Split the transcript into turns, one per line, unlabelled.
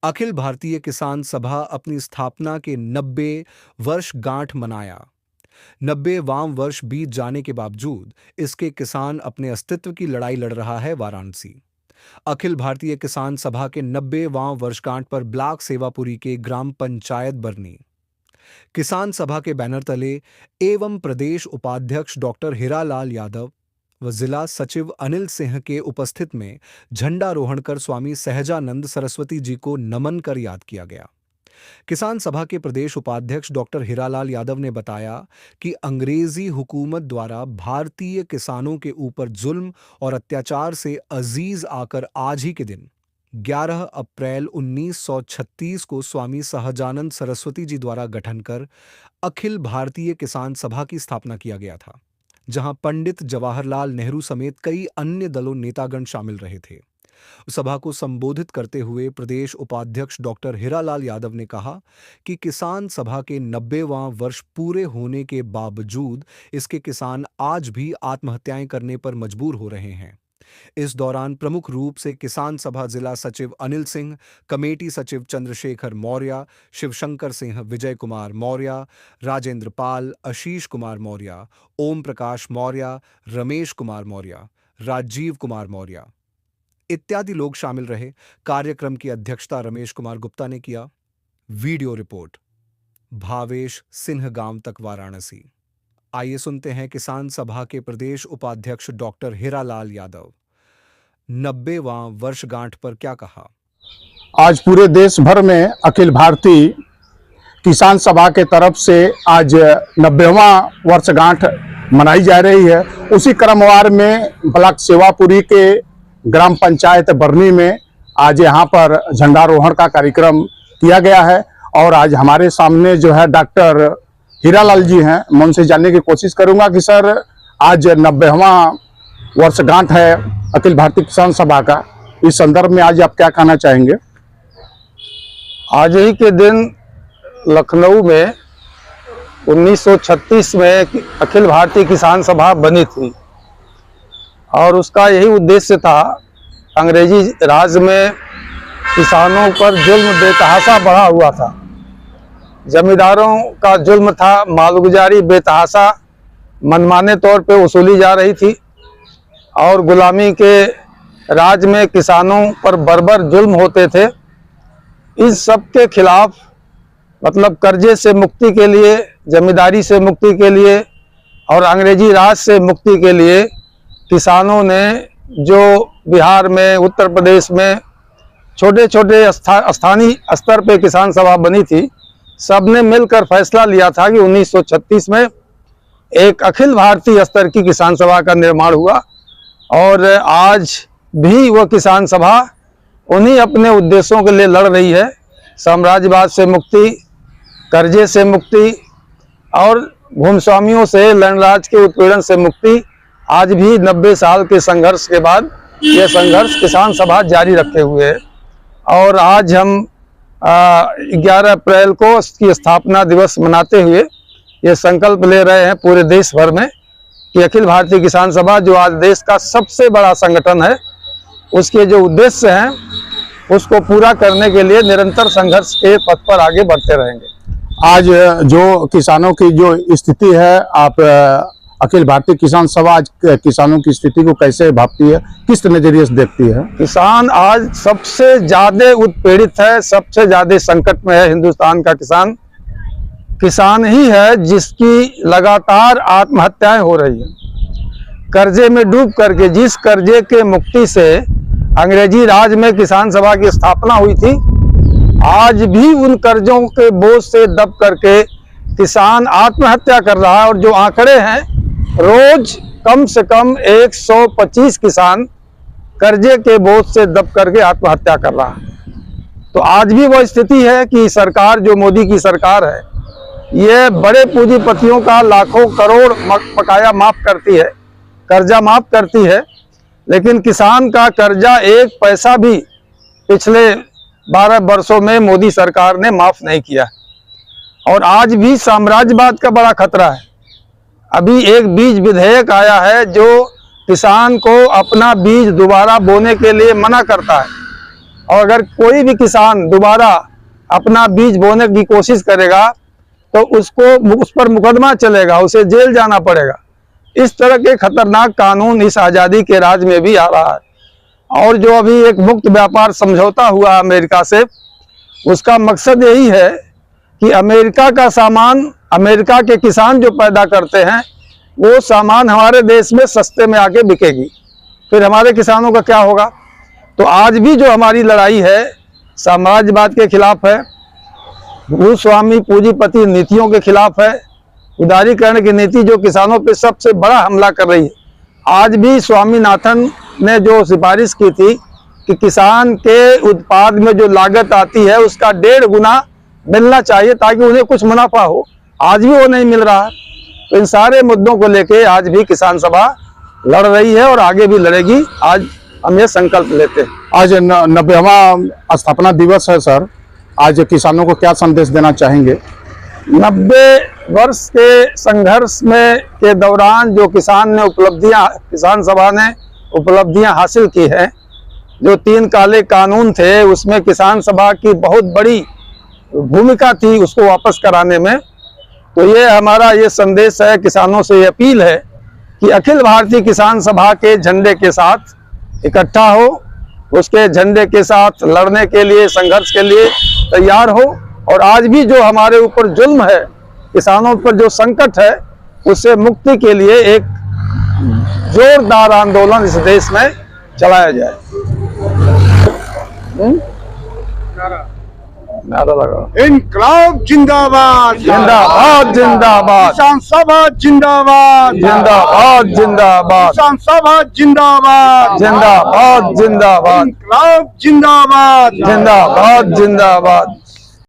अखिल भारतीय किसान सभा अपनी स्थापना के 90 वर्ष गांठ मनाया। 90वां वर्ष बीत जाने के बावजूद इसके किसान अपने अस्तित्व की लड़ाई लड़ रहा है वाराणसी। अखिल भारतीय किसान सभा के 90वां वर्षगांठ पर ब्लॉक सेवापुरी के ग्राम पंचायत बरनी किसान सभा के बैनर तले एवं प्रदेश उपाध्यक्ष डॉक्टर हीरालाल यादव व जिला सचिव अनिल सिंह के उपस्थित में झंडारोहण कर स्वामी सहजानंद सरस्वती जी को नमन कर याद किया गया। किसान सभा के प्रदेश उपाध्यक्ष डॉक्टर हीरालाल यादव ने बताया कि अंग्रेजी हुकूमत द्वारा भारतीय किसानों के ऊपर जुल्म और अत्याचार से अजीज आकर आज ही के दिन 11 अप्रैल 1936 को स्वामी सहजानंद सरस्वती जी द्वारा गठन कर अखिल भारतीय किसान सभा की स्थापना किया गया था, जहां पंडित जवाहरलाल नेहरू समेत कई अन्य दलों नेतागण शामिल रहे थे। सभा को संबोधित करते हुए प्रदेश उपाध्यक्ष डॉक्टर हीरालाल यादव ने कहा कि किसान सभा के 90वां वर्ष पूरे होने के बावजूद इसके किसान आज भी आत्महत्याएं करने पर मजबूर हो रहे हैं। इस दौरान प्रमुख रूप से किसान सभा जिला सचिव अनिल सिंह, कमेटी सचिव चंद्रशेखर मौर्य, शिवशंकर सिंह, विजय कुमार मौर्य, राजेंद्र पाल, आशीष कुमार मौर्य, ओम प्रकाश मौर्य, रमेश कुमार मौर्य, राजीव कुमार मौर्य इत्यादि लोग शामिल रहे। कार्यक्रम की अध्यक्षता रमेश कुमार गुप्ता ने किया। वीडियो रिपोर्ट भावेश सिंह गांव तक वाराणसी। आइए सुनते हैं किसान सभा के प्रदेश उपाध्यक्ष डॉक्टर हीरालाल यादव 90वां वर्षगांठ पर क्या कहा।
आज पूरे देश भर में अखिल भारतीय किसान सभा के तरफ से आज 90वां वर्षगांठ मनाई जा रही है। उसी क्रमवार में ब्लॉक सेवापुरी के ग्राम पंचायत बरनी में आज यहाँ पर झंडारोहण का कार्यक्रम किया गया है और आज हमारे सामने जो है डॉक्टर हीरालाल जी हैं। मैं उनसे जानने की कोशिश करूंगा कि सर आज 90वां वर्षगांठ है अखिल भारतीय किसान सभा का, इस संदर्भ में आज आप क्या कहना चाहेंगे।
आज ही के दिन लखनऊ में 1936 में अखिल भारतीय किसान सभा बनी थी और उसका यही उद्देश्य था, अंग्रेजी राज में किसानों पर जुल्म बेतहाशा बढ़ा हुआ था। जमींदारों का जुल्म था, मालगुजारी बेतहाशा मनमाने तौर पे वसूली जा रही थी और गुलामी के राज में किसानों पर बर्बर जुल्म होते थे। इस सब के खिलाफ मतलब कर्जे से मुक्ति के लिए, जमींदारी से मुक्ति के लिए और अंग्रेजी राज से मुक्ति के लिए किसानों ने जो बिहार में, उत्तर प्रदेश में छोटे छोटे स्थानीय स्तर पे किसान सभा बनी थी, सबने मिलकर फैसला लिया था कि 1936 में एक अखिल भारतीय स्तर की किसान सभा का निर्माण हुआ और आज भी वह किसान सभा उन्हीं अपने उद्देश्यों के लिए लड़ रही है। साम्राज्यवाद से मुक्ति, कर्जे से मुक्ति और भूमिस्वामियों से, लैंडराज के उत्पीड़न से मुक्ति। आज भी 90 साल के संघर्ष के बाद यह संघर्ष किसान सभा जारी रखे हुए है और आज हम 11 अप्रैल को इसकी स्थापना दिवस मनाते हुए ये संकल्प ले रहे हैं पूरे देश भर में कि अखिल भारतीय किसान सभा जो आज देश का सबसे बड़ा संगठन है, उसके जो उद्देश्य हैं उसको पूरा करने के लिए निरंतर संघर्ष के पथ पर आगे बढ़ते रहेंगे।
आज जो किसानों की जो स्थिति है, आप अखिल भारतीय किसान सभा आज किसानों की स्थिति को कैसे भापती है, किस नजरिए से देखती है।
किसान आज सबसे ज्यादा उत्पीड़ित है, सबसे ज्यादा संकट में है। हिंदुस्तान का किसान किसान ही है जिसकी लगातार आत्महत्याएं हो रही हैं। कर्जे में डूब करके, जिस कर्जे के मुक्ति से अंग्रेजी राज में किसान सभा की स्थापना हुई थी, आज भी उन कर्जों के बोझ से दब करके किसान आत्महत्या कर रहा है और जो आंकड़े हैं, रोज कम से कम 125 किसान कर्जे के बोझ से दब करके आत्महत्या कर रहा है। तो आज भी वह स्थिति है कि सरकार, जो मोदी की सरकार है, ये बड़े पूंजीपतियों का लाखों करोड़ बकाया माफ करती है, कर्जा माफ करती है, लेकिन किसान का कर्जा एक पैसा भी पिछले 12 वर्षों में मोदी सरकार ने माफ नहीं किया और आज भी साम्राज्यवाद का बड़ा खतरा है। अभी एक बीज विधेयक आया है जो किसान को अपना बीज दोबारा बोने के लिए मना करता है और अगर कोई भी किसान दोबारा अपना बीज बोने की कोशिश करेगा तो उस पर मुकदमा चलेगा, उसे जेल जाना पड़ेगा। इस तरह के खतरनाक कानून इस आज़ादी के राज में भी आ रहा है। और जो अभी एक मुक्त व्यापार समझौता हुआ अमेरिका से, उसका मकसद यही है कि अमेरिका का सामान अमेरिका के किसान जो पैदा करते हैं वो सामान हमारे देश में सस्ते में आके बिकेगी, फिर हमारे किसानों का क्या होगा। तो आज भी जो हमारी लड़ाई है साम्राज्यवाद के खिलाफ है, भूस्वामी पूंजीपति नीतियों के खिलाफ है, उदारीकरण की नीति जो किसानों पे सबसे बड़ा हमला कर रही है। आज भी स्वामीनाथन ने जो सिफारिश की थी कि किसान के उत्पाद में जो लागत आती है उसका 1.5 गुना मिलना चाहिए ताकि उन्हें कुछ मुनाफा हो, आज भी वो नहीं मिल रहा है। तो इन सारे मुद्दों को लेके आज भी किसान सभा लड़ रही है और आगे भी लड़ेगी। आज हम ये संकल्प लेते हैं।
आज 90वां स्थापना दिवस है सर, आज किसानों को क्या संदेश देना चाहेंगे?
90 वर्ष के संघर्ष में के दौरान जो किसान सभा ने उपलब्धियां हासिल की हैं, जो 3 काले कानून थे उसमें किसान सभा की बहुत बड़ी भूमिका थी उसको वापस कराने में। तो ये हमारा ये संदेश है, किसानों से ये अपील है कि अखिल भारतीय किसान सभा के झंडे के साथ इकट्ठा हो, उसके झंडे के साथ लड़ने के लिए, संघर्ष के लिए तैयार हो। और आज भी जो हमारे ऊपर जुल्म है, किसानों पर जो संकट है, उससे मुक्ति के लिए एक जोरदार आंदोलन इस देश में चलाया जाए। नारा लगा,
इनकलाब जिंदाबाद,
जिंदाबाद जिंदाबाद,
किसान सभा जिंदाबाद,
जिंदाबाद जिंदाबाद,
किसान सभा जिंदाबाद,
जिंदाबाद जिंदाबाद,
इनकलाब जिंदाबाद,
जिंदाबाद जिंदाबाद।